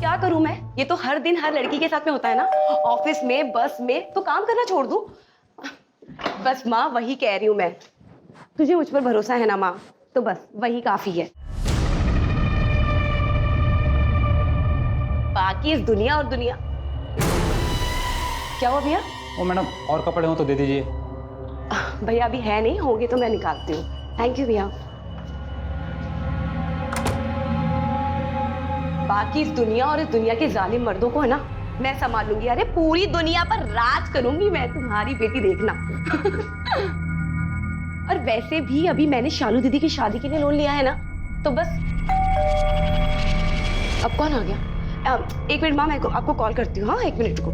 क्या करूं मैं? ये तो हर दिन हर लड़की के साथ में होता है ना, ऑफिस में, बस में। तो काम करना छोड़ दूं? बस माँ, वही कह रही हूं मैं। तुझे मुझ पर भरोसा है ना माँ? तो बस वही काफी है। बाकी इस दुनिया और दुनिया। क्या हुआ भैया? ओ मैडम, और कपड़े हो तो दे दीजिए। भैया अभी है नहीं, होंगे तो मैं निकालती हूँ। थैंक यू भैया। बाकी इस दुनिया और इस दुनिया के जालिम मर्दों को है ना, मैं संभाल लूंगी। अरे पूरी दुनिया पर राज करूंगी मैं, तुम्हारी बेटी देखना। और वैसे भी अभी मैंने शालू दीदी की शादी के लिए लोन लिया है ना, तो बस। अब कौन आ गया? एक मिनट माँ, मैं आपको कॉल करती हूँ। हाँ, एक मिनट को।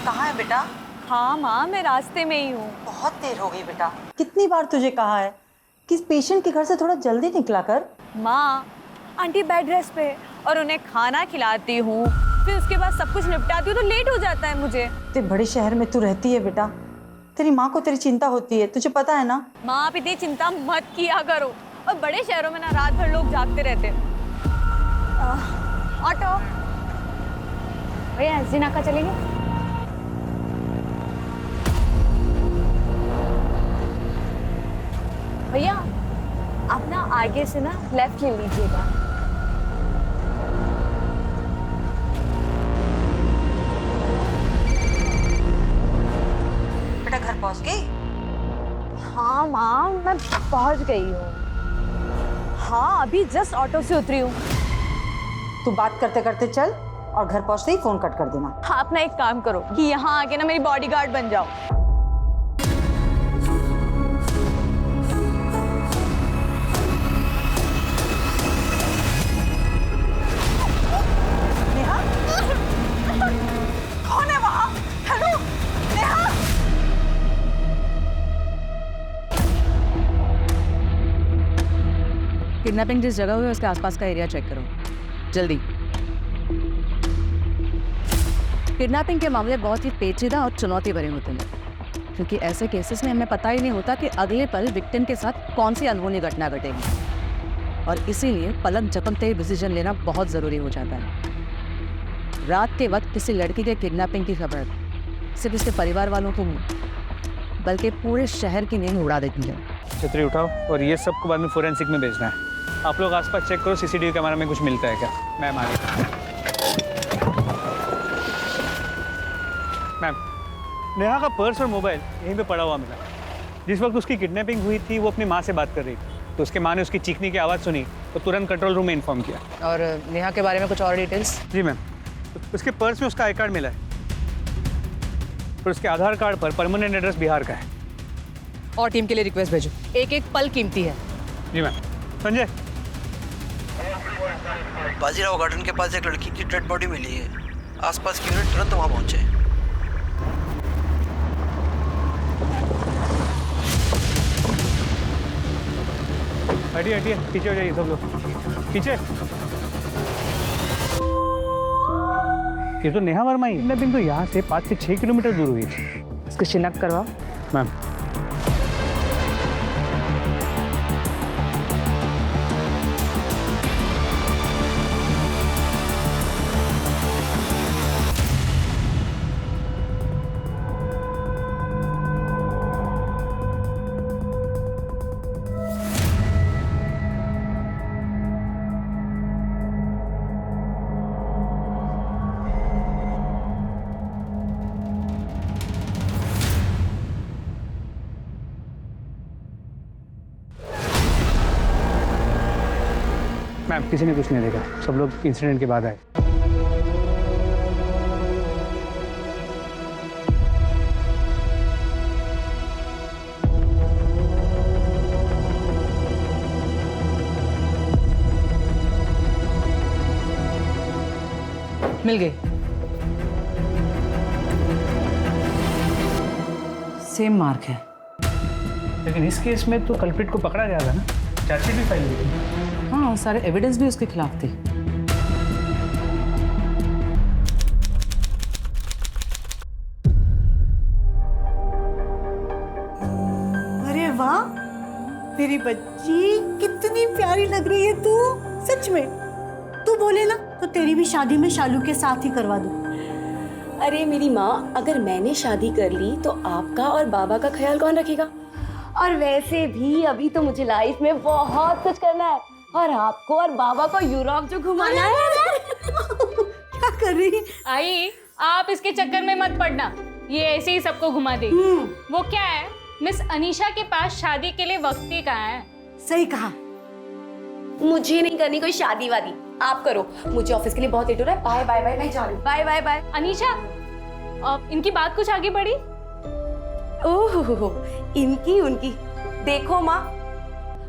कहाँ है बेटा? हाँ माँ, मैं रास्ते में ही हूँ। बहुत देर हो गई बेटा। कितनी बार तुझे कहा है कि इस पेशेंट के घर से थोड़ा जल्दी निकला कर। माँ, आंटी बेड रेस्ट पे और उन्हें खाना खिलाती हूँ, फिर उसके बाद सब कुछ निपटाती हूँ तो लेट हो जाता है मुझे। इतने बड़े शहर में तू रहती है बेटा, तेरी माँ को तेरी चिंता होती है, तुझे पता है ना। माँ, आप इतनी चिंता मत किया करो। और बड़े शहरों में ना रात भर लोग जागते रहते हैं। ऑटो भैया, एसडी नाका चलेंगे? भैया आप ना आगे से ना लेफ्ट ले लीजिएगा। बेटा घर पहुंच गई? हाँ माँ, मैं पहुंच गई हूँ। हाँ, अभी जस्ट ऑटो से उतरी हूँ। तू बात करते करते चल और घर पहुंचते ही फोन कट कर देना। आप ना एक काम करो कि यहाँ आके ना मेरी बॉडीगार्ड बन जाओ। नेहा, कौन है वहाँ? हेलो नेहा। किडनैपिंग जिस जगह हुई है उसके आसपास का एरिया चेक करो जल्दी। किडनैपिंग के मामले बहुत ही पेचीदा और चुनौती भरे होते हैं, क्योंकि ऐसे केसेस में हमें पता ही नहीं होता कि अगले पल विक्टिम के साथ कौन सी अनहोनी घटना घटेगी, और इसीलिए पलक झपकते ही डिसीजन लेना बहुत ज़रूरी हो जाता है। रात के वक्त किसी लड़की के किडनैपिंग की खबर सिर्फ इसके परिवार वालों को नहीं, बल्कि पूरे शहर की नींद उड़ा देती है। छतरी उठाओ और ये सब को बाद में फोरेंसिक में भेजना है। आप लोग आसपास चेक करो, सीसीटीवी कैमरा में कुछ मिलता है क्या। मैम आ गई। मैम, नेहा का पर्स और मोबाइल यहीं पे पड़ा हुआ मिला। जिस वक्त उसकी किडनैपिंग हुई थी वो अपनी माँ से बात कर रही थी, तो उसके माँ ने उसकी चीखने की आवाज़ सुनी तो तुरंत कंट्रोल रूम में इन्फॉर्म किया। और नेहा के बारे में कुछ और डिटेल्स? जी मैम, उसके पर्स में उसका आई कार्ड मिला है और उसके आधार कार्ड पर परमानेंट एड्रेस बिहार का है। और टीम के लिए रिक्वेस्ट भेजो, एक एक पल कीमती है। जी मैम। संजय, बाजीराव गार्डन के पास एक लड़की की डेड बॉडी मिली है। आसपास की यूनिट तुरंत वहां पहुंचे। हटिए हटिए, पीछे हो जाइए सब लोग, पीछे। ये तो नेहा वर्मा ही है। तो यहाँ से 5 से 6 किलोमीटर दूर हुई थी। इसकी शिनाख्त करवाओ। मैम, मैम किसी ने कुछ नहीं देखा, सब लोग इंसिडेंट के बाद आए। मिल गई। सेम मार्क है। लेकिन इस केस में तो कल्प्रिट को पकड़ा गया था ना, चार्जशीट भी फाइल हुई थी। हाँ, और सारे एविडेंस भी उसके खिलाफ थे। अरे वाह, मेरी बच्ची कितनी प्यारी लग रही है तू, सच में। तू बोले ना तो तेरी भी शादी में शालू के साथ ही करवा दूं। अरे मेरी माँ, अगर मैंने शादी कर ली तो आपका और बाबा का ख्याल कौन रखेगा? और वैसे भी अभी तो मुझे लाइफ में बहुत कुछ करना है, और आपको और बाबा को यूरोप जो घुमाना है। क्या कर रही है? आई, आप इसके चक्कर में मत पड़ना, ये ऐसे ही सबको घुमा देगी। वो क्या है, मिस अनीशा के पास शादी के लिए वक्त ही कहाँ है। सही कहा। मुझे नहीं करनी कोई शादी वादी, आप करो। मुझे ऑफिस के लिए बहुत लेट हो रहा है। बाय बाय बाय, मैं जा रही हूँ। Bye bye bye. अनीशा, इनकी बात कुछ आगे बढ़ी? ओह, इनकी उनकी देखो माँ।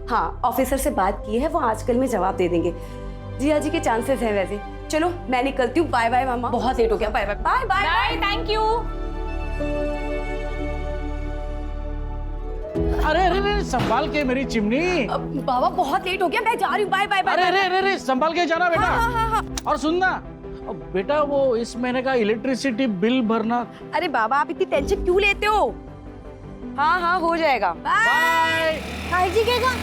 हाँ, ऑफिसर से बात की है, वो आजकल में जवाब दे देंगे। जिया जी के चांसेस है वैसे। चलो मैं निकलती हूँ। बाय बाय मामा, बहुत लेट हो गया। Bye bye bye bye bye, thank you. अरे अरे अरे, संभाल के मेरी चिमनी। बाबा बहुत लेट हो गया, मैं जा रही हूँ। Bye bye bye. अरे अरे अरे अरे, संभाल के जाना बेटा। हाँ। और सुनना बेटा, वो इस महीने का इलेक्ट्रिसिटी बिल भरना। अरे बाबा, आप इतनी टेंशन क्यों लेते हो? हाँ हाँ, हो जाएगा। बाय। काळजी घे गा।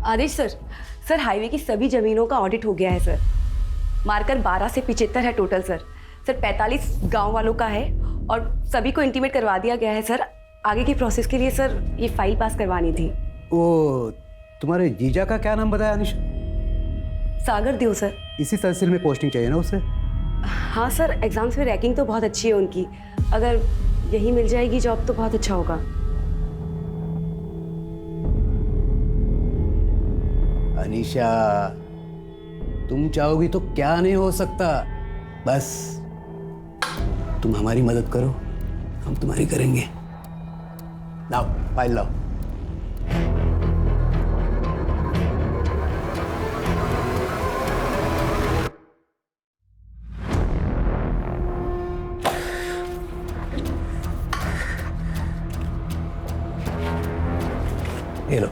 आदेश सर हाईवे की सभी जमीनों का ऑडिट हो गया है सर। मार्कर 12 से 75 है टोटल सर। 45 गांव वालों का है और सभी को इंटीमेट करवा दिया गया है सर। आगे की प्रोसेस के लिए सर ये फाइल पास करवानी थी। ओ, तुम्हारे जीजा का क्या नाम बताया अनिशा? सागर देव सर। इसी तहसील में पोस्टिंग चाहिए ना उसे? हाँ सर, एग्जाम्स में रैंकिंग तो बहुत अच्छी है उनकी। अगर यही मिल जाएगी जॉब तो बहुत अच्छा होगा। अनिशा, तुम चाहोगी तो क्या नहीं हो सकता। बस तुम हमारी मदद करो, हम तुम्हारी करेंगे। लाओ फाइल लाओ। ये लो।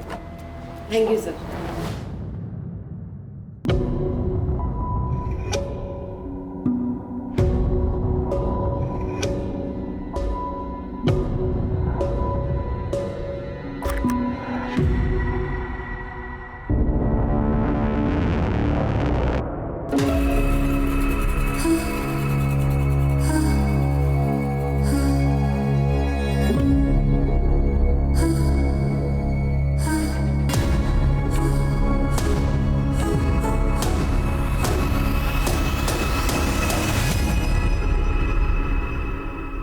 Thank you sir.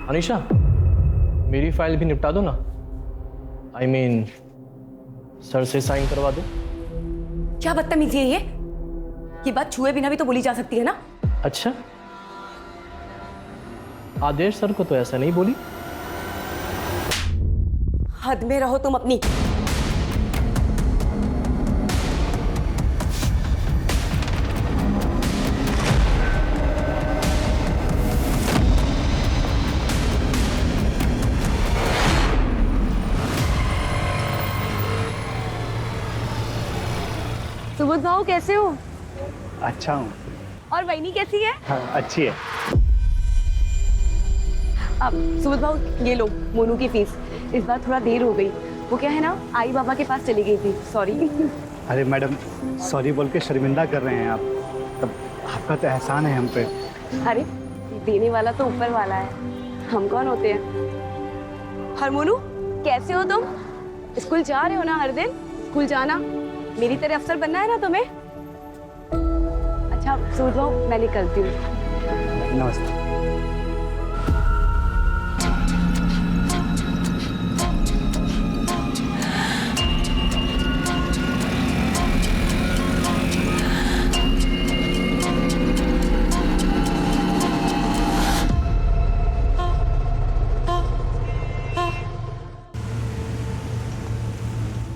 अनीशा, मेरी फाइल भी निपटा दो ना। I mean, सर से साइन करवा दो। क्या बदतमीजी है ये बात छुए बिना भी तो बोली जा सकती है ना। अच्छा, आदेश सर को तो ऐसा नहीं बोली। हद में रहो तुम अपनी। सुबोध भाऊ कैसे हो? अच्छा हूँ। और वहीनी कैसी है? हाँ, अच्छी है। अब सुबोध भाऊ ये लो मोनू की फीस। इस बार थोड़ा देर हो गई, वो क्या है ना आई बाबा के पास चली गई थी। सॉरी। अरे मैडम, सॉरी बोल के शर्मिंदा कर रहे हैं आप। तब आपका तो एहसान है हम पे। अरे देने वाला तो ऊपर वाला है, हम कौन होते हैं। हर मोनू कैसे हो तुम? स्कूल जा रहे हो ना हर दिन? स्कूल जाना, मेरी तरह अफसर बनना है ना तुम्हें। अच्छा सुबोध भाऊ, मैं निकलती हूँ। नमस्ते।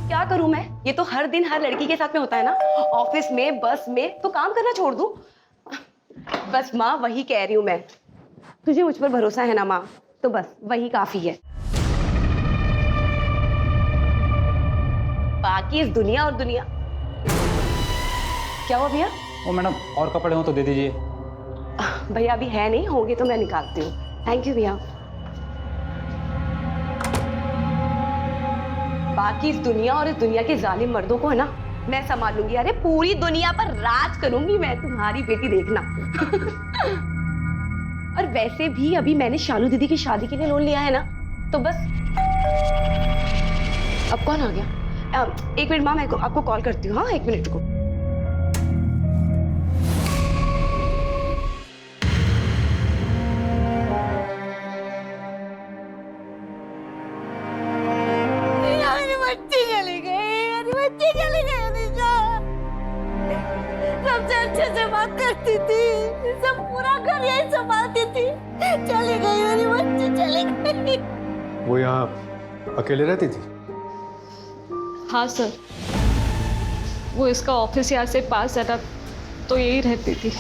क्या करूं मैं? ये तो हर दिन हर लड़की के साथ में होता है ना, ऑफिस में, बस में। तो काम करना छोड़ दूं? बस माँ, वही कह रही हूं मैं। तुझे मुझ पर भरोसा है ना माँ, तो बस वही काफी है। बाकी इस दुनिया और दुनिया। क्या हुआ भैया? ओ मैडम, और कपड़े हो तो दे दीजिए। भैया अभी है नहीं, होंगे तो मैं निकालती हूँ। थैंक यू भैया। बाकी इस दुनिया और इस दुनिया के जालिम मर्दों को है ना मैं संभाल लूंगी। अरे पूरी दुनिया पर राज करूंगी मैं, तुम्हारी बेटी देखना। और वैसे भी अभी मैंने शालू दीदी की शादी के लिए लोन लिया है ना, तो बस। अब कौन आ गया? एक मिनट माँ, मैं आपको कॉल करती हूँ। हाँ, एक मिनट को। बच्ची चली गई अनीशा। सबसे अच्छे से बात करती थी, सब पूरा घर यही संभालती थी। चली गई मेरी बच्ची, चली गई। वो यहाँ अकेले रहती थी? हाँ सर, वो इसका ऑफिस यहाँ से पास है ना, तो यही रहती थी।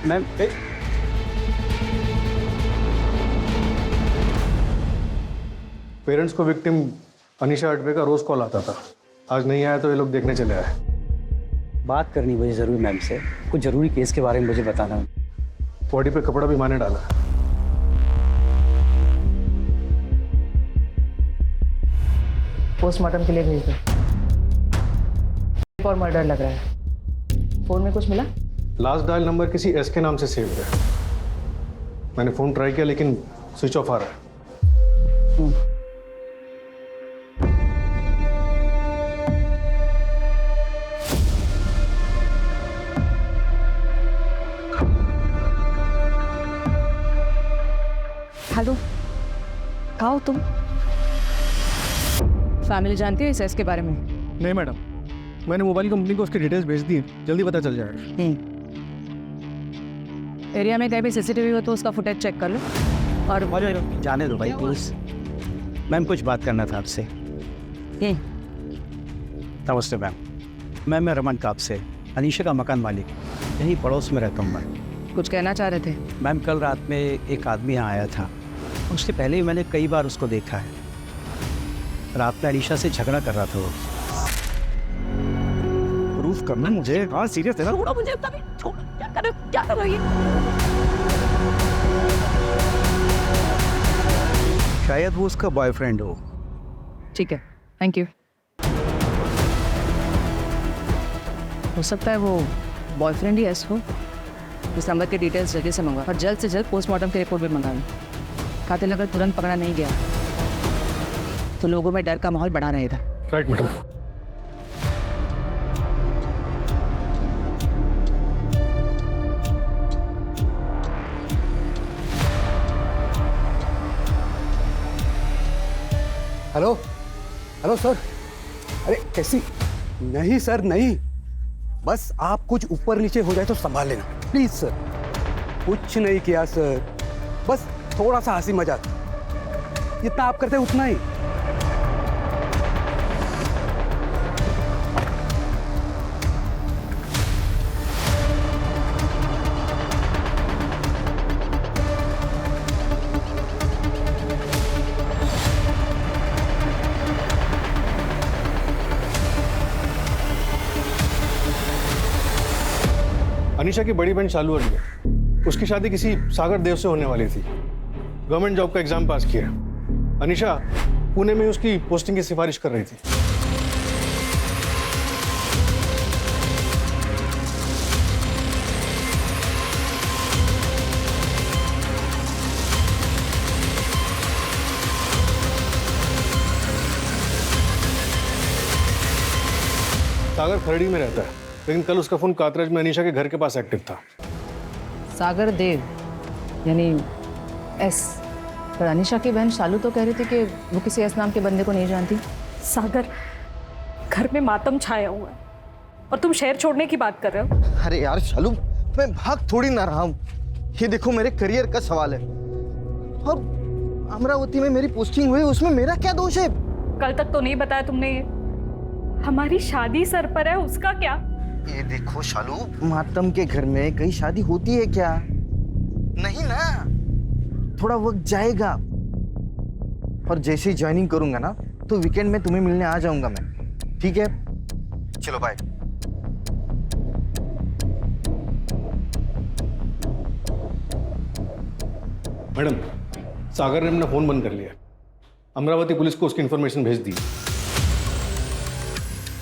मैम पेरेंट्स को विक्टिम अनीशा अडवे का रोज कॉल आता था। आज नहीं आया तो ये लोग देखने चले आए। बात करनी मुझे ज़रूरी मैम से, कुछ ज़रूरी केस के बारे में मुझे बताना। बॉडी पे कपड़ा भी माने डाला। पोस्टमार्टम के लिए भेज दो। एक और मर्डर लग रहा है। फोन में कुछ मिला? लास्ट डायल नंबर किसी एस के नाम से सेव है। मैंने फोन ट्राई किया लेकिन स्विच ऑफ आ रहा है। हेलो, कहाँ हो तुम? फैमिली जानती है इस एस के बारे में? नहीं मैडम, मैंने मोबाइल कंपनी को उसकी डिटेल्स भेज दी, जल्दी पता चल जाएगा। एरिया में कहीं भी सीसीटीवी हो तो उसका फुटेज चेक कर लो। और जाने दो भाई पुलिस। मैम कुछ बात करना था आपसे। नमस्ते मैम। मैं रमन काप से, अनीशा का मकान मालिक, यहीं पड़ोस में रहता हूँ मैं। कुछ कहना चाह रहे थे? मैम कल रात में एक आदमी यहाँ आया था, उससे पहले भी मैंने कई बार उसको देखा है। रात में अनीशा से झगड़ा कर रहा था वो। प्रूफ करना मुझे। हाँ सीरियस है ना? छोड़ो मुझे, छोड़ो। क्या कर रही है? शायद वो उसका बॉयफ्रेंड हो। ठीक है, थैंक यू। हो सकता है वो बॉयफ्रेंड ही एस हो। इस नंबर के डिटेल्स जल्दी से मंगवा और जल्द से जल्द पोस्टमार्टम की रिपोर्ट भी मंगा लो। कातिल अगर तुरंत पकड़ा नहीं गया तो लोगों में डर का माहौल बना रहेगा। Right madam. Hello hello sir. अरे कैसी? नहीं सर नहीं, बस आप कुछ ऊपर नीचे हो जाए तो संभाल लेना प्लीज सर। कुछ नहीं किया सर, बस थोड़ा सा हंसी मजाक, जितना आप करते उतना ही। अनीशा की बड़ी बहन शालू अडवे, उसकी शादी किसी सागर देव से होने वाली थी। गवर्नमेंट जॉब का एग्जाम पास किया। अनीशा पुणे में उसकी पोस्टिंग की सिफारिश कर रही थी। सागर खरड़ी में रहता है, लेकिन कल उसका फोन कातराज में अनीशा के घर के पास एक्टिव था। सागर देव यानी एस। पर अनीशा की बहन शालू तो कह रही थी कि वो किसी एस नाम के बंदे को नहीं जानती। सागर, घर में मातम छाया हुआ है और तुम शहर छोड़ने की बात कर रहे हो। अरे यार शालू, मैं भाग थोड़ी ना रहा हूँ। ये देखो मेरे करियर का सवाल है और अमरावती में मेरी पोस्टिंग हुई, उसमें मेरा क्या दोष है? कल तक तो नहीं बताया तुमने ये। हमारी शादी सर पर है, उसका क्या? ये देखो शालू, मातम के घर में कहीं शादी होती है क्या? नहीं ना, थोड़ा वक्त जाएगा। और जैसे ही ज्वाइनिंग करूंगा ना, तो वीकेंड में तुम्हें मिलने आ जाऊंगा मैं, ठीक है? चलो बाय। मैडम, सागर ने अपना फोन बंद कर लिया। अमरावती पुलिस को उसकी इन्फॉर्मेशन भेज दी।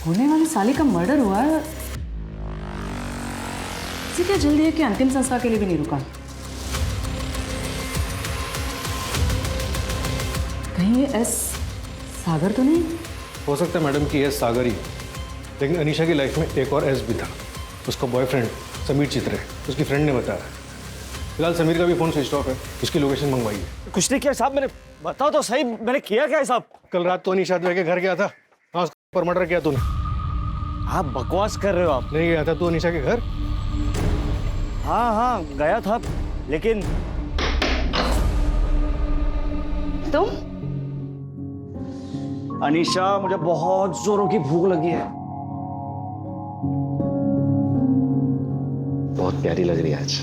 होने वाली साली का मर्डर हुआ है, इसी क्या जल्दी है कि अंतिम संस्कार के लिए भी नहीं रुका। कहीं ये एस सागर तो नहीं? हो सकता है मैडम कि एस सागर ही, लेकिन अनीशा की लाइफ में एक और एस भी था। उसका बॉयफ्रेंड समीर चित्रे, उसकी फ्रेंड ने बताया। फिलहाल समीर का भी फोन स्विच ऑफ है, उसकी लोकेशन मंगवाई है। कुछ नहीं किया साहब, मैंने बताओ तो सही, मैंने किया क्या है साहब? कल रात तो अनीशा के घर गया था। हाँ, उसके ऊपर मर्डर किया तूने। आप बकवास कर रहे हो आप। नहीं गया था तू अनीशा के घर? हाँ गया था, लेकिन तुम? अनीशा, मुझे बहुत जोरों की भूख लगी है। बहुत प्यारी लग रही है आज।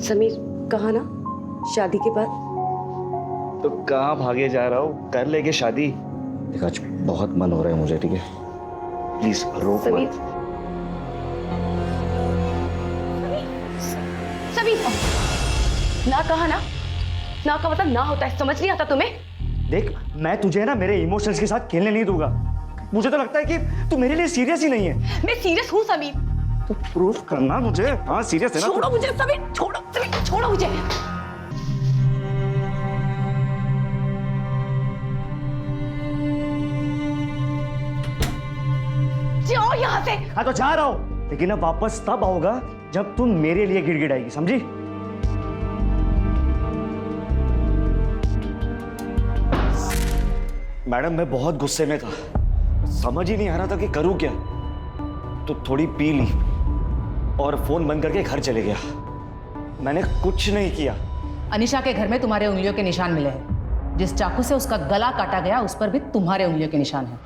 समीर कहा ना शादी के बाद। तो कहाँ भागे जा रहा हूँ, कर लेंगे शादी। देख आज बहुत मन हो रहा है मुझे, ठीक है? प्लीज रोक मत। समीर ना कहा ना, ना का मतलब ना होता है, समझ नहीं आता तुम्हें? देख, मैं तुझे ना मेरे इमोशंस के साथ खेलने नहीं दूंगा। मुझे तो लगता है कि तू मेरे लिए सीरियस ही नहीं है। मैं सीरियस हूँ समीर। तो प्रूफ करना मुझे। हाँ सीरियस है ना? छोड़ो मुझे समीर, छोड़ो समीर, छोड़ो मुझे। जाओ यहाँ से। हाँ तो जा रहा हूँ, लेकिन अब वापस तब आओगा जब तुम मेरे लिए गिड़गिड़ाएगी, समझी? मैडम, मैं बहुत गुस्से में था, समझ ही नहीं आ रहा था कि करूं क्या। तो थोड़ी पी ली और फोन बंद करके घर चले गया। मैंने कुछ नहीं किया। अनीशा के घर में तुम्हारे उंगलियों के निशान मिले हैं। जिस चाकू से उसका गला काटा गया, उस पर भी तुम्हारे उंगलियों के निशान हैं।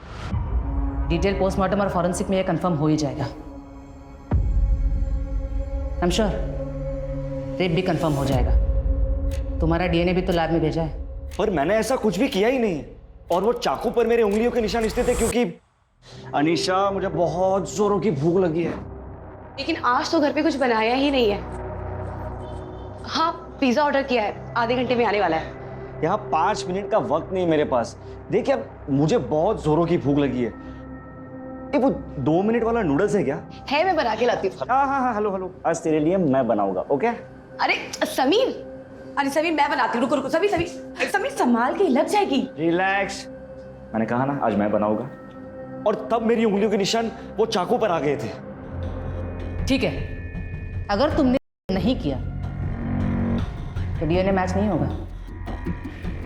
डिटेल पोस्टमार्टम और फॉरेंसिक में यह कंफर्म हो ही जाएगा। आई एम श्योर रेप भी कंफर्म हो जाएगा। तुम्हारा डीएनए भी तो लैब में भेजा है। पर मैंने ऐसा कुछ भी किया ही नहीं है। और वो चाकू पर मेरे उंगलियों के निशान इसलिए थे क्योंकि अनीशा, मुझे बहुत जोरों की भूख लगी है। लेकिन आज तो घर पे कुछ बनाया ही नहीं है। हाँ, पिज्जा ऑर्डर किया है, आधे घंटे में आने वाला है। यहाँ 5 मिनट का वक्त नहीं मेरे पास। देखिए, अब मुझे बहुत जोरों की भूख लगी है। वो 2 मिनट वाला नूडल्स है क्या? है, मैं बना के लाती हूँ। हाँ, हेलो। आज तेरे लिए मैं बनाऊंगा, ओके? अरे समीर, मैं बनाती हूँ। रुको समीर संभाल के, लग जाएगी। रिलैक्स। मैंने कहा ना आज मैं बनाऊंगा। और तब मेरी उंगलियों के निशान वो चाकू पर आ गए थे। ठीक है, अगर तुमने नहीं किया तो डीएनए मैच नहीं होगा।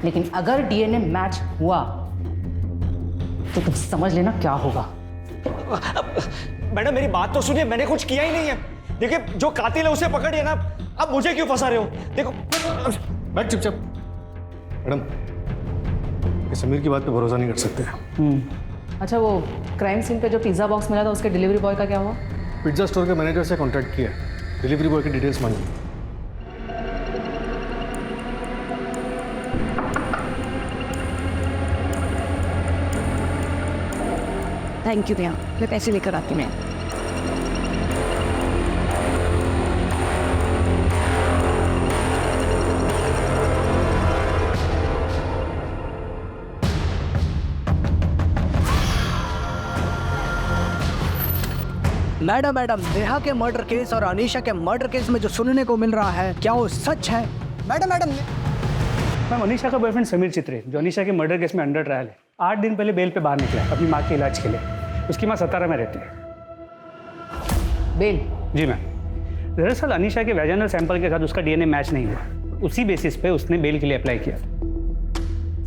लेकिन अगर डीएनए मैच हुआ तो तुम समझ लेना क्या होगा। मैडम, मेरी बात तो सुनिए, मैंने कुछ किया ही नहीं है। देखिए, जो कातिल है उसे पकड़िए ना। अब मुझे क्यों फंसा रहे हो? देखो, बैठ चुपचाप। मैडम, ये समीर की बात पे भरोसा नहीं कर सकते। अच्छा, वो क्राइम सीन पे जो पिज्जा बॉक्स मिला था, उसके डिलीवरी बॉय का क्या हुआ? पिज्जा स्टोर के मैनेजर से कांटेक्ट किया, डिलीवरी बॉय की डिटेल्स मांगी। थैंक यू भैया, मैं पैसे लेकर आती हूँ। मैडम, नेहा के मर्डर केस और अनीशा के मर्डर केस में जो सुनने को मिल रहा है, क्या वो सच है? मैडम, मैम, अनीशा का बॉयफ्रेंड समीर चित्रे, जो अनीशा के मर्डर केस में अंडर ट्रायल है, 8 दिन पहले बेल पे बाहर निकला है अपनी माँ के इलाज के लिए। उसकी माँ सतारा में रहती है। बेल? जी मैम। दरअसल अनीशा के वैजाइनल सैंपल के साथ उसका डीएनए मैच नहीं हुआ। उसी बेसिस पे उसने बेल के लिए अप्लाई किया।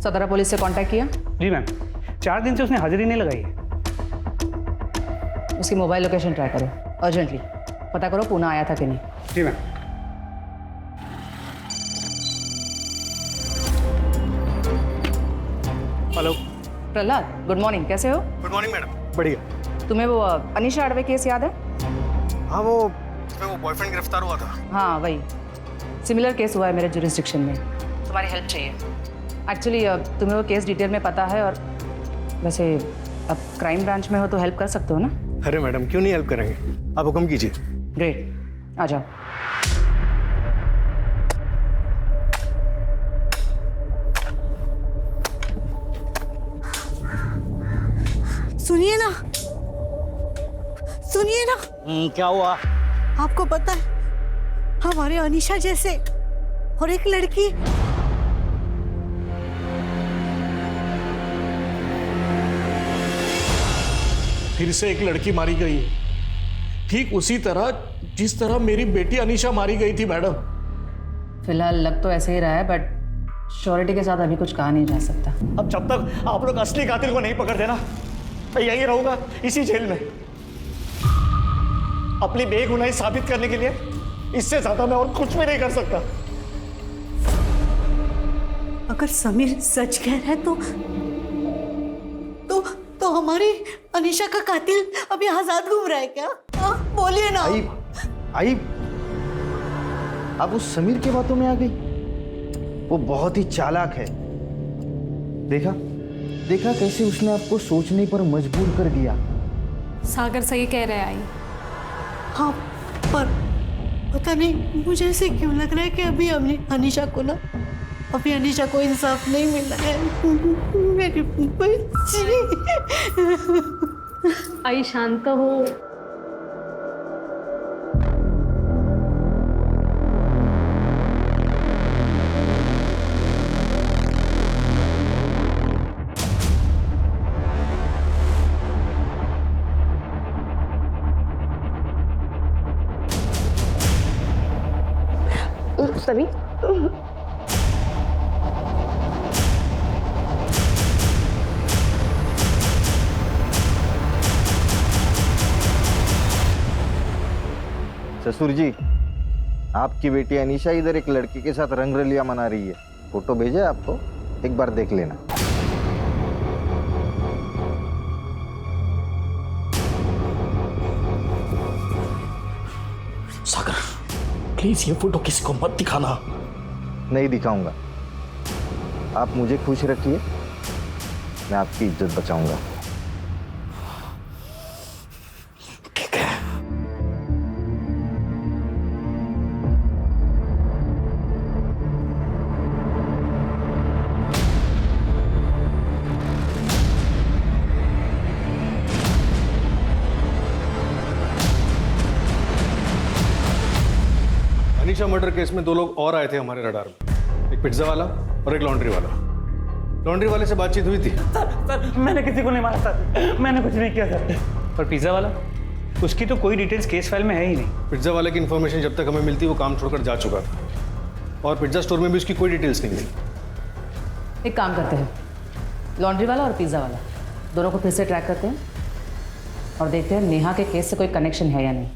सदरा पुलिस से कांटेक्ट किया? जी मैम, 4 दिन से उसने हाजिरी नहीं लगाई है। उसकी मोबाइल लोकेशन ट्राई करो अर्जेंटली। पता करो पूना आया था कि नहीं। जी ma'am. Hello Prahlad, good morning, कैसे हो? Good morning madam. बढ़िया। तुम्हें वो अनीशा अडवे केस याद है? हाँ, वो उसमें वो बॉयफ्रेंड गिरफ्तार हुआ था। हाँ वही, सिमिलर केस हुआ है मेरे जुरिस्डिक्शन में। तुम्हारी हेल्प चाहिए। एक्चुअली तुम्हें वो केस डिटेल में पता है, और वैसे अब क्राइम ब्रांच में हो तो हेल्प कर सकते हो ना? अरे मैडम, क्यों नहीं हेल्प करेंगे, आप हुक्म कीजिए। ग्रेट, आ जाओ। सुनिए ना, सुनिए ना। क्या हुआ? आपको पता है हमारे अनीशा जैसे और एक लड़की फिर से एक लड़की मारी गई है, ठीक उसी तरह जिस तरह मेरी बेटी अनीशा मारी गई थी मैडम। फिलहाल लग तो ऐसे ही रहा है, बट श्योरिटी के साथ अभी कुछ कहा नहीं जा सकता। अब जब तक आप लोग असली कातिल को नहीं पकड़ देना, मैं यहीं रहूंगा इसी जेल में। अपनी बेगुनाही साबित करने के लिए इससे ज्यादा मैं और कुछ भी नहीं कर सकता। अगर समीर सच कह रहा है तो हमारी अनीशा का कातिल अभी आजाद घूम रहा है क्या? हाँ, बोलिए ना। आई आप उस समीर की बातों में आ गई। वो बहुत ही चालाक है। देखा कैसे उसने आपको सोचने पर मजबूर कर दिया। सागर सही कह रहे हैं आई। हाँ, पर पता नहीं मुझे ऐसे क्यों लग रहा है कि अभी अनीशा को इंसाफ नहीं मिला है। मेरी बच्ची। आई शांत हो। सभी ससुर जी, आपकी बेटी अनीशा इधर एक लड़की के साथ रंगरलिया मना रही है। फोटो भेजे आपको, एक बार देख लेना। सागर, प्लीज ये फोटो किसी को मत दिखाना। नहीं दिखाऊंगा। आप मुझे खुश रखिए, मैं आपकी इज्जत बचाऊंगा। ठीक है। अनीशा मर्डर केस में 2 लोग और आए थे हमारे रडार में, एक पिज्जा वाला और एक लॉन्ड्री वाला। लॉन्ड्री वाले से बातचीत हुई थी। सर मैंने किसी को नहीं मारा सर, मैंने कुछ नहीं किया सर। पर पिज्ज़ा वाला, उसकी तो कोई डिटेल्स केस फाइल में है ही नहीं। पिज्जा वाले की इन्फॉर्मेशन जब तक हमें मिलती वो काम छोड़कर जा चुका था, और पिज्जा स्टोर में भी उसकी कोई डिटेल्स नहीं थी। एक काम करते हैं, लॉन्ड्री वाला और पिज़्ज़ा वाला दोनों को फिर से ट्रैक करते हैं और देखते हैं नेहा के केस से कोई कनेक्शन है या नहीं।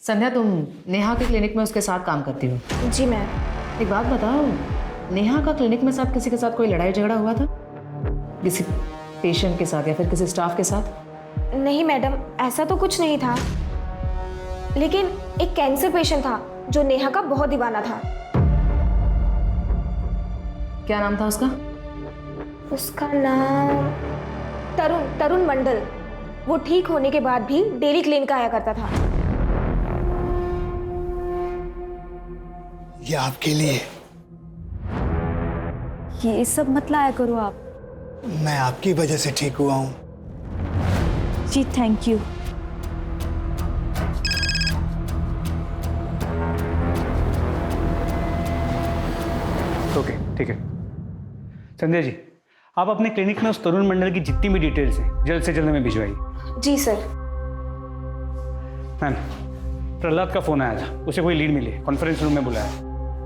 संध्या, तुम नेहा के क्लिनिक में उसके साथ काम करती हो? जी मैम। एक बात बताओ, नेहा का क्लिनिक में साथ किसी के साथ कोई लड़ाई झगड़ा हुआ था? किसी पेशेंट के साथ या फिर किसी स्टाफ के साथ? नहीं मैडम, ऐसा तो कुछ नहीं था, लेकिन एक कैंसर पेशेंट था जो नेहा का बहुत दीवाना था। क्या नाम था उसका? उसका नाम तरुण मंडल। वो ठीक होने के बाद भी डेली क्लिनिक आया करता था। ये आपके लिए। ये सब मत लाया करो आप। मैं आपकी वजह से ठीक हुआ हूँ। जी थैंक यू। ओके ठीक है। संध्या जी, आप अपने क्लिनिक में उस तरुण मंडल की जितनी भी डिटेल्स हैं जल्द से जल्द हमें भिजवाइए। जी सर। मैम, प्रहलाद का फोन आया था, उसे कोई लीड मिली, कॉन्फ्रेंस रूम में बुलाया।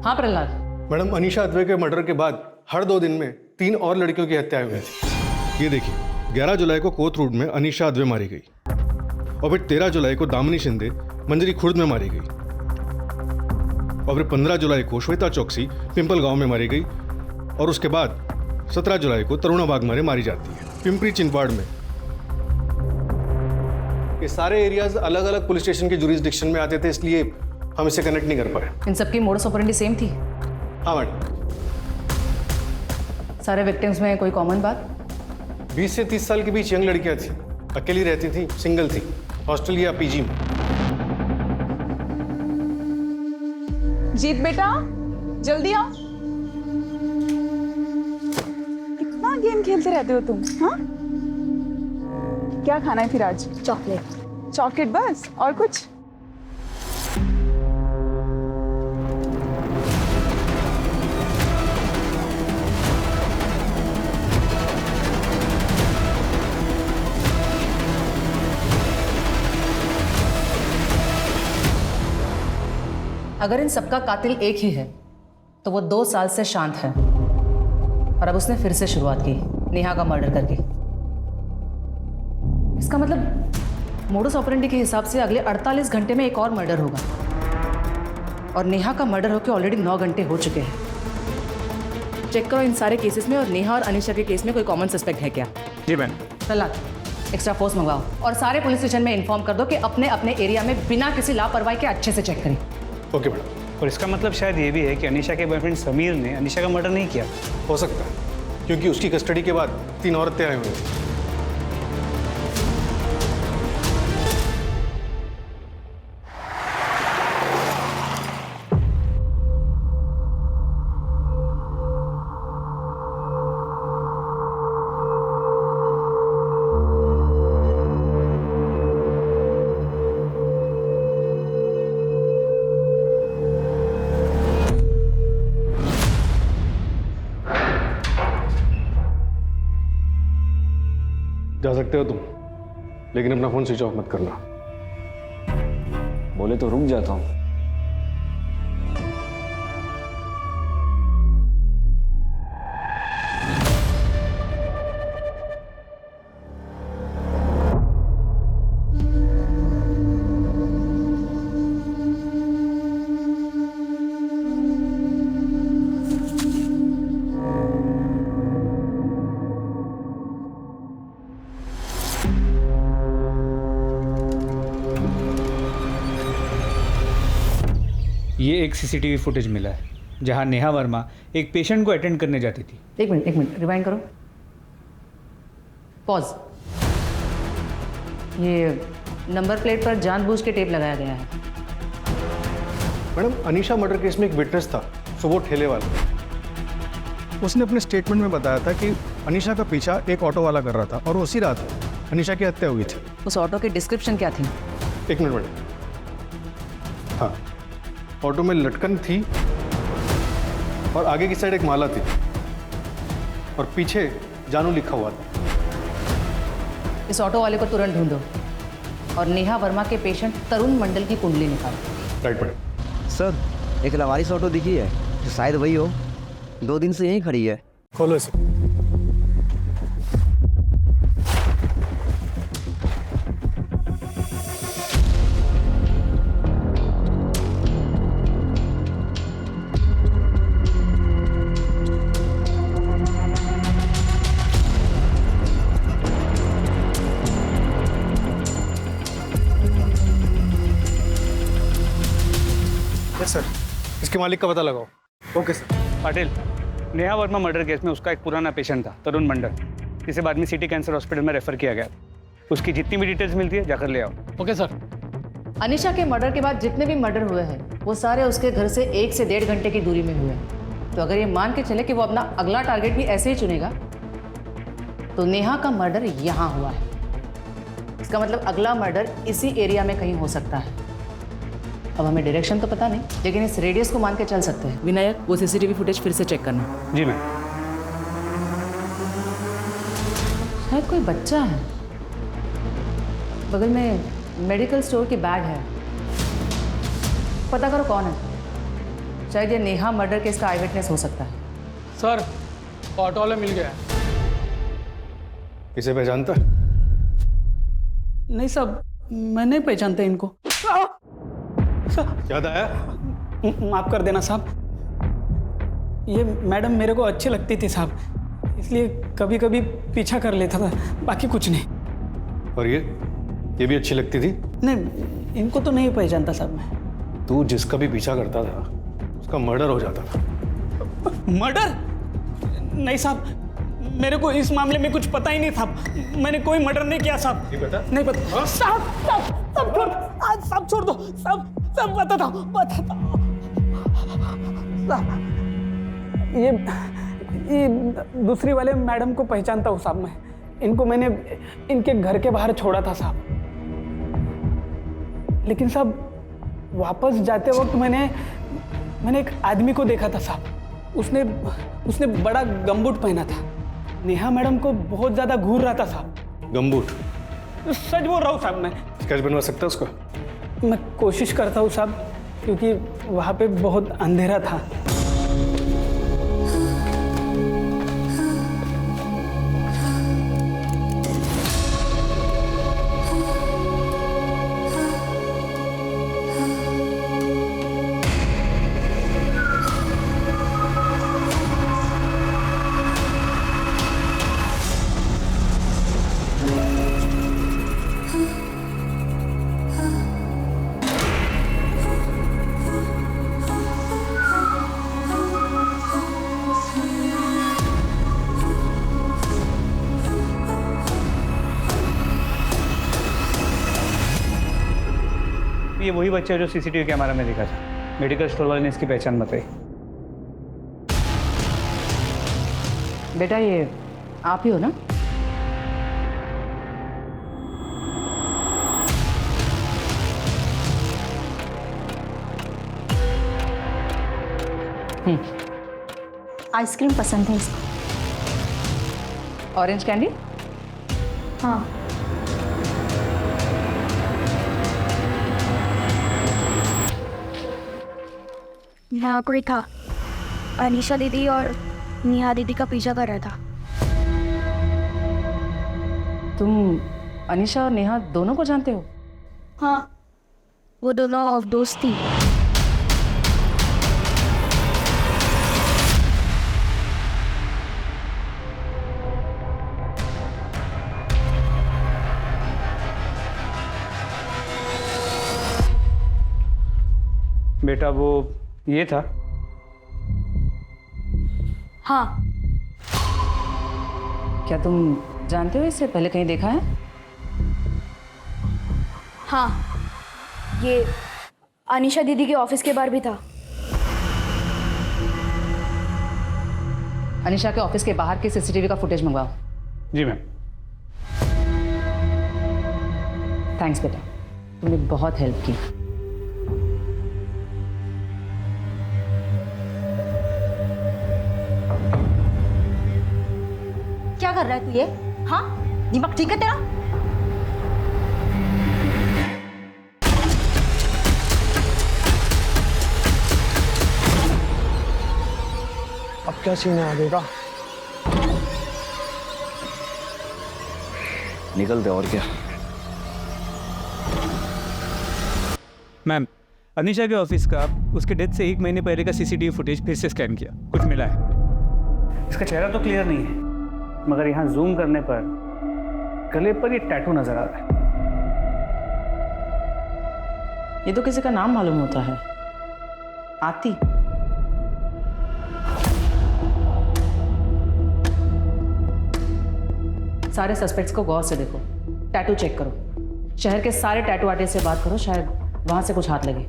हाँ प्रहलाद। मैडम, अनीशा अद्वै के मर्डर के बाद हर 2 दिन में 3 और लड़कियों की हत्या हुई थी। ये देखिए, 11 जुलाई को कोथरूड में अनीशा अद्वै मारी गई और फिर 13 जुलाई को दामिनी शिंदे मंजरी खुर्द में मारी गई और फिर 15 जुलाई को श्वेता चौकसी पिंपल गांव में मारी गई और उसके बाद 17 जुलाई को तरुणा बागमारे मारी जाती है पिंपरी चिंचवाड़ में। ये सारे एरियाज अलग अलग पुलिस स्टेशन के जुरिस्डिक्शन में आते थे, इसलिए हम इसे कनेक्ट नहीं कर पाए। इन सबकी मोडस ऑपरेंडी सेम थी? हाँ मैडम। सारे विक्टिम्स में कोई कॉमन बात? 20 से 30 साल के बीच यंग लड़कियां थी, अकेली रहती थी, सिंगल थी, हॉस्टल या पीजी में। जीत बेटा, जल्दी आओ। कितना गेम खेलते रहते हो तुम? हाँ, क्या खाना है फिर आज? चॉकलेट। चॉकलेट बस, और कुछ? अगर इन सबका कातिल एक ही है तो वो 2 साल से शांत है और अब उसने फिर से शुरुआत की नेहा का मर्डर करके। इसका मतलब मोडस ऑपरेंडी के हिसाब से अगले 48 घंटे में एक और मर्डर होगा और नेहा का मर्डर होकर ऑलरेडी 9 घंटे हो चुके हैं। चेक करो इन सारे केसेस में और नेहा और अनीशा के केस में कोई कॉमन सस्पेक्ट है क्या? जी मैम। प्रहलाद, एक्स्ट्रा फोर्स मंगवाओ और सारे पुलिस स्टेशन में इन्फॉर्म कर दो कि अपने अपने एरिया में बिना किसी लापरवाही के अच्छे से चेक करें। Okay madam. और इसका मतलब शायद ये भी है कि अनीशा के बॉयफ्रेंड समीर ने अनीशा का मर्डर नहीं किया। हो सकता है, क्योंकि उसकी कस्टडी के बाद 3 औरतें आई हुई हैं। जा सकते हो तुम, लेकिन अपना फोन स्विच ऑफ मत करना। बोले तो रुक जाता हूँ। ये एक सीसीटीवी फुटेज मिला है जहां नेहा वर्मा एक पेशेंट को अटेंड करने जाती थी। एक मिनट रिवाइंड करो, पॉज। ये नंबर प्लेट पर जानबूझ के टेप लगाया गया है। मैडम, अनीशा मर्डर केस में एक विटनेस था, सो वो ठेले वाला। उसने अपने स्टेटमेंट में बताया था कि अनीशा का पीछा एक ऑटो वाला कर रहा था और उसी रात अनीशा की हत्या हुई थी। उस ऑटो की डिस्क्रिप्शन क्या थी? 1 मिनट मैडम। हाँ, ऑटो में लटकन थी और आगे की साइड एक माला थी और पीछे जानू लिखा हुआ था। इस ऑटो वाले को तुरंत ढूंढो और नेहा वर्मा के पेशेंट तरुण मंडल की कुंडली निकालो। Right madam. सर, एक लवारिस ऑटो दिखी है, जो शायद वही हो। 2 दिन से यहीं खड़ी है। खोलो इसे। सर, इसके मालिक का पता लगाओ। Okay sir. Patil, Neha Verma murder case में उसका एक पुराना पेशेंट था तरुण मंडल, जिसे बाद में सिटी कैंसर हॉस्पिटल में रेफर किया गया। उसकी जितनी भी डिटेल्स मिलती है जाकर ले आओ। Okay sir. अनीशा के मर्डर के बाद जितने भी मर्डर हुए हैं वो सारे उसके घर से 1 से 1.5 घंटे की दूरी में हुए हैं। तो अगर ये मान के चले कि वो अपना अगला टारगेट भी ऐसे ही चुनेगा तो नेहा का मर्डर यहाँ हुआ है। इसका मतलब अगला मर्डर इसी एरिया में कहीं हो सकता है। अब हमें डायरेक्शन तो पता नहीं, लेकिन इस रेडियस को मान के चल सकते हैं। विनायक, वो सीसीटीवी फुटेज फिर से चेक करना। जी मैम। शायद कोई बच्चा है। बगल में मेडिकल स्टोर की बैग है। पता करो कौन है। शायद ये नेहा मर्डर केस का आई विटनेस हो सकता है। सर ऑटो वाला मिल गया। इसे पहचानता है? नहीं साहब, मैं नहीं पहचानता इनको। याद आया? माफ कर देना साहब, ये मैडम मेरे को अच्छी लगती थी साहब, इसलिए कभी कभी पीछा कर लेता था, बाकी कुछ नहीं। और ये भी अच्छी लगती थी? नहीं, इनको तो नहीं पहचानता साहब मैं। तू जिसका भी पीछा करता था उसका मर्डर हो जाता था। मर्डर? नहीं साहब, मेरे को इस मामले में कुछ पता ही नहीं था। मैंने कोई मर्डर नहीं किया साहब। नहीं पता? नहीं पता साहब। सब छोड़, आज सब छोड़ दो। सब बताता हूँ। ये दूसरी वाले मैडम को पहचानता हूँ साहब मैं। इनको मैंने इनके घर के बाहर छोड़ा था साहब, लेकिन साहब वापस जाते वक्त मैंने एक आदमी को देखा था साहब। उसने बड़ा गमबूट पहना था। नेहा मैडम को बहुत ज्यादा घूर रहा था साहब। गमबूट? सच बोल रहा हूँ साहब मैं। स्केच बनवा सकता है उसका? मैं कोशिश करता हूँ साहब, क्योंकि वहाँ पे बहुत अंधेरा था। ये वही बच्चा है जो सीसीटीवी कैमरा में दिखा था। मेडिकल स्टोर वाले ने इसकी पहचान बताई। बेटा ये आप ही हो ना? आइसक्रीम पसंद है इसको। Orange candy? हाँ। यहाँ कोई था, अनीशा दीदी और नेहा दीदी का पीछा कर रहा था। तुम अनीशा और नेहा दोनों को जानते हो? हाँ, वो दोनों ऑफ दोस्त थी। बेटा वो ये था? हाँ। क्या तुम जानते हो इससे पहले कहीं देखा है? हाँ, ये अनीशा दीदी के ऑफिस के बाहर भी था। अनीशा के ऑफिस के बाहर के सीसीटीवी का फुटेज मंगवाओ। जी मैम। थैंक्स बेटा, तुमने बहुत हेल्प की। क्या कर रहा है तू ये? हाँ, दिमाग ठीक है तेरा? अब क्या सीन है आगे का? निकलते और क्या। मैम, अनीशा के ऑफिस का उसके डेथ से 1 महीने पहले का सीसीटीवी फुटेज फिर से स्कैन किया, कुछ मिला है। इसका चेहरा तो क्लियर नहीं है, मगर यहाँ जूम करने पर गले पर ये टैटू नजर आ रहा है। ये तो किसी का नाम मालूम होता है, आती। सारे सस्पेक्ट्स को गौर से देखो, टैटू चेक करो, शहर के सारे टैटू आर्टिस्ट से बात करो, शायद वहां से कुछ हाथ लगे।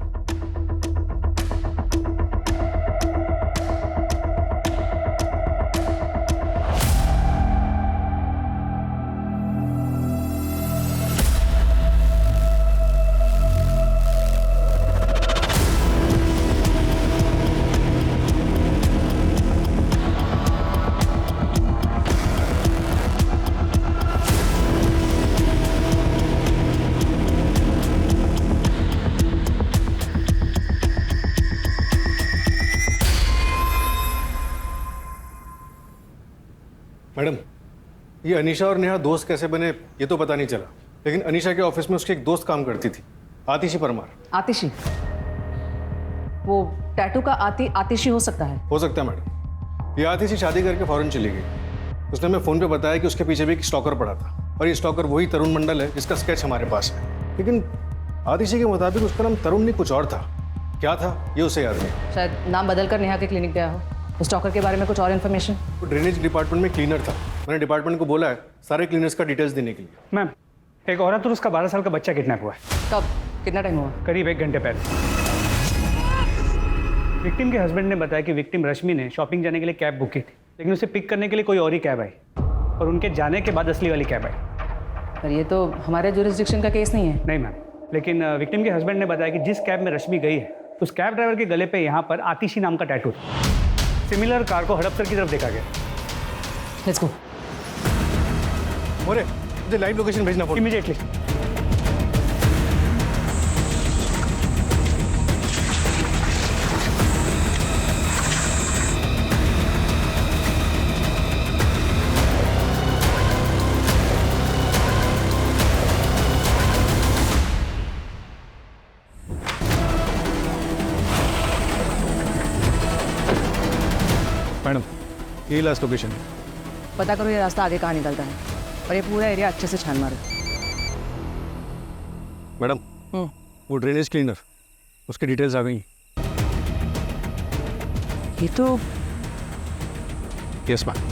मैडम, ये अनीशा और नेहा दोस्त कैसे बने ये तो पता नहीं चला, लेकिन अनीशा के ऑफिस में उसकी एक दोस्त काम करती थी, आतिशी परमार। आतिशी? वो टैटू का आतिशी हो सकता है? हो सकता है मैडम। ये आतिशी शादी करके फौरन चली गई। उसने हमें फ़ोन पे बताया कि उसके पीछे भी एक स्टॉकर पड़ा था, और ये स्टॉकर वही तरुण मंडल है जिसका स्केच हमारे पास है। लेकिन आतिशी के मुताबिक उसका नाम तरुण नहीं कुछ और था। क्या था ये उसे याद नहीं। शायद नाम बदलकर नेहा के क्लिनिक गया हो। उस स्टॉकर के बारे में कुछ और इन्फॉर्मेशन? वो ड्रेनेज डिपार्टमेंट में क्लीनर था। मैंने डिपार्टमेंट को बोला है सारे क्लीनर्स का डिटेल्स देने के लिए। मैम, एक औरत और उसका 12 साल का बच्चा किडनैप हुआ है। कब? कितना टाइम हुआ? करीब 1 घंटे पहले। विक्टिम के हस्बैंड ने बताया कि विक्टिम रश्मि ने शॉपिंग जाने के लिए कैब बुक की थी, लेकिन उसे पिक करने के लिए कोई और ही कैब आई, और उनके जाने के बाद असली वाली कैब आई। पर ये तो हमारे जुरिस्डिक्शन का केस नहीं है। नहीं मैम, लेकिन विक्टिम के हस्बैंड ने बताया कि जिस कैब में रश्मि गई है उस कैब ड्राइवर के गले पे यहाँ पर आतिशी नाम का टैटू था। सिमिलर कार को हड़पसर की तरफ देखा गया। Let's go. मोरे, मुझे लाइव लोकेशन भेजना पड़ेगा इमीडिएटली। मैडम, ये लास्ट लोकेशन है। पता करो ये रास्ता आगे कहाँ निकलता है, और ये पूरा एरिया अच्छे से छान मारो। मैडम, वो ड्रेनेज क्लीनर, उसकी डिटेल्स आ गई। ये तो यस मैम।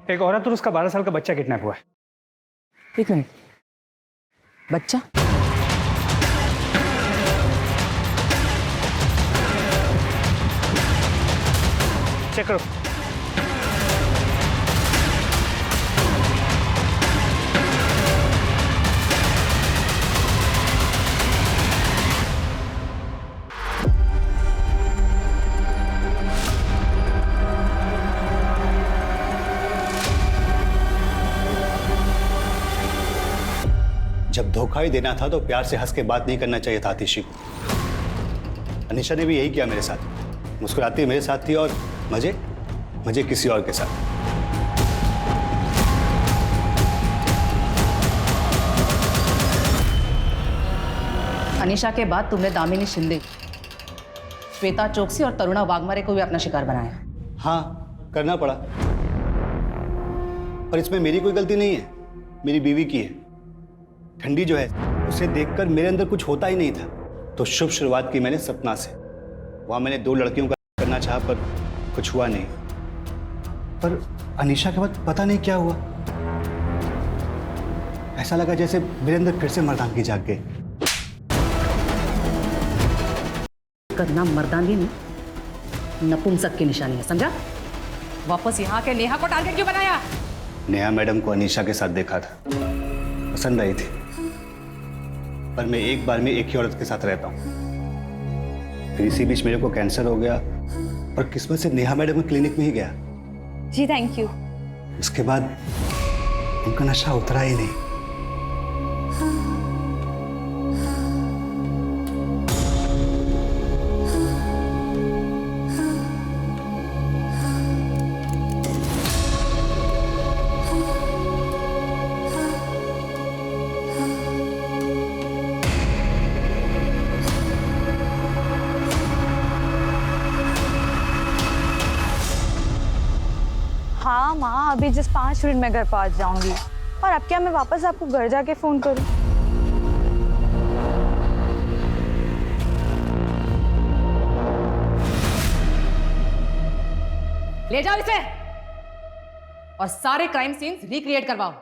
एक औरत और उसका 12 साल का बच्चा किडनैप हुआ है। 1 मिनट, बच्चा? चेक करो। जब धोखा ही देना था तो प्यार से हंस के बात नहीं करना चाहिए था आतिशी को। अनीशा ने भी यही किया मेरे साथ। मुस्कुराती मेरे साथ थी और मजे किसी और के साथ। अनीशा के बाद तुमने दामिनी शिंदे, श्वेता चौकसी और तरुणा वाघमारे को भी अपना शिकार बनाया। हाँ, करना पड़ा, पर इसमें मेरी कोई गलती नहीं है, मेरी बीवी की है। ठंडी जो है उसे देखकर मेरे अंदर कुछ होता ही नहीं था, तो शुभ शुरुआत की मैंने सपना से। वहाँ मैंने 2 लड़कियों का करना चाहा पर कुछ हुआ नहीं। पर अनीशा के बाद पता नहीं क्या हुआ, ऐसा लगा जैसे मेरे अंदर फिर से मर्दानगी जाग गई। करना मर्दानगी नहीं, नपुंसक की निशानी है, समझा? वापस यहाँ के नेहा को टारगेट क्यों बनाया? नेहा मैडम को अनीशा के साथ देखा था, पसंद आई थी, पर मैं एक बार में एक ही औरत के साथ रहता हूँ। फिर इसी बीच मेरे को कैंसर हो गया, और किस्मत से नेहा मैडम के क्लिनिक में ही गया। जी थैंक यू। उसके बाद उनका नशा उतरा ही नहीं। हाँ माँ, अभी जस्ट 5 मिनट में घर पहुँच जाऊंगी। और अब क्या मैं वापस आपको घर जाके फोन करूँ? ले जाओ इसे और सारे क्राइम सीन्स रिक्रिएट करवाओ।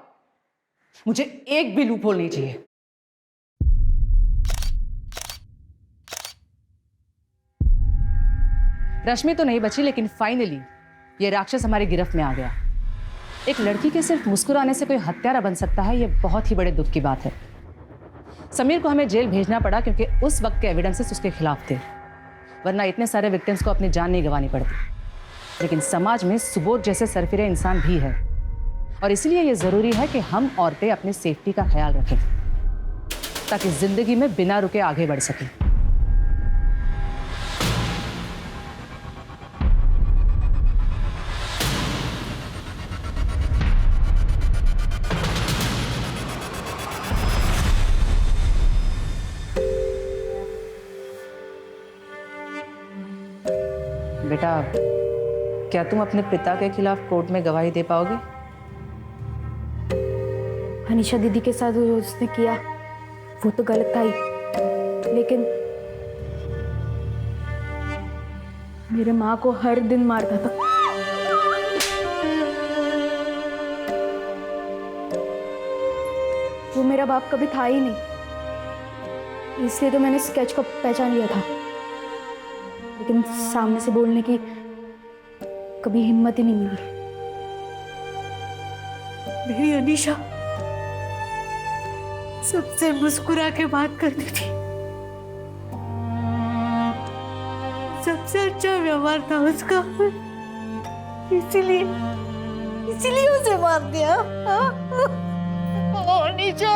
मुझे एक भी लूपहोल नहीं चाहिए। रश्मि तो नहीं बची, लेकिन फाइनली ये राक्षस हमारी गिरफ्त में आ गया। एक लड़की के सिर्फ मुस्कुराने से कोई हत्यारा बन सकता है, ये बहुत ही बड़े दुख की बात है। समीर को हमें जेल भेजना पड़ा क्योंकि उस वक्त के एविडेंसेस उसके खिलाफ थे, वरना इतने सारे विक्टिम्स को अपनी जान नहीं गंवानी पड़ती। लेकिन समाज में सुबोध जैसे सरफिरे इंसान भी है, और इसलिए ये जरूरी है कि हम औरतें अपनी सेफ्टी का ख्याल रखें ताकि जिंदगी में बिना रुके आगे बढ़ सकें। बेटा, क्या तुम अपने पिता के खिलाफ कोर्ट में गवाही दे पाओगे? अनीशा दीदी के साथ जो उसने किया वो तो गलत था ही, लेकिन मेरे माँ को हर दिन मारता था। वो मेरा बाप कभी था ही नहीं, इसलिए तो मैंने स्केच को पहचान लिया था, लेकिन सामने से बोलने की कभी हिम्मत ही नहीं मिली। मेरी अनीशा सबसे मुस्कुरा के बात करती थी, सबसे अच्छा व्यवहार था उसका, इसीलिए उसे मार दिया। अनीशा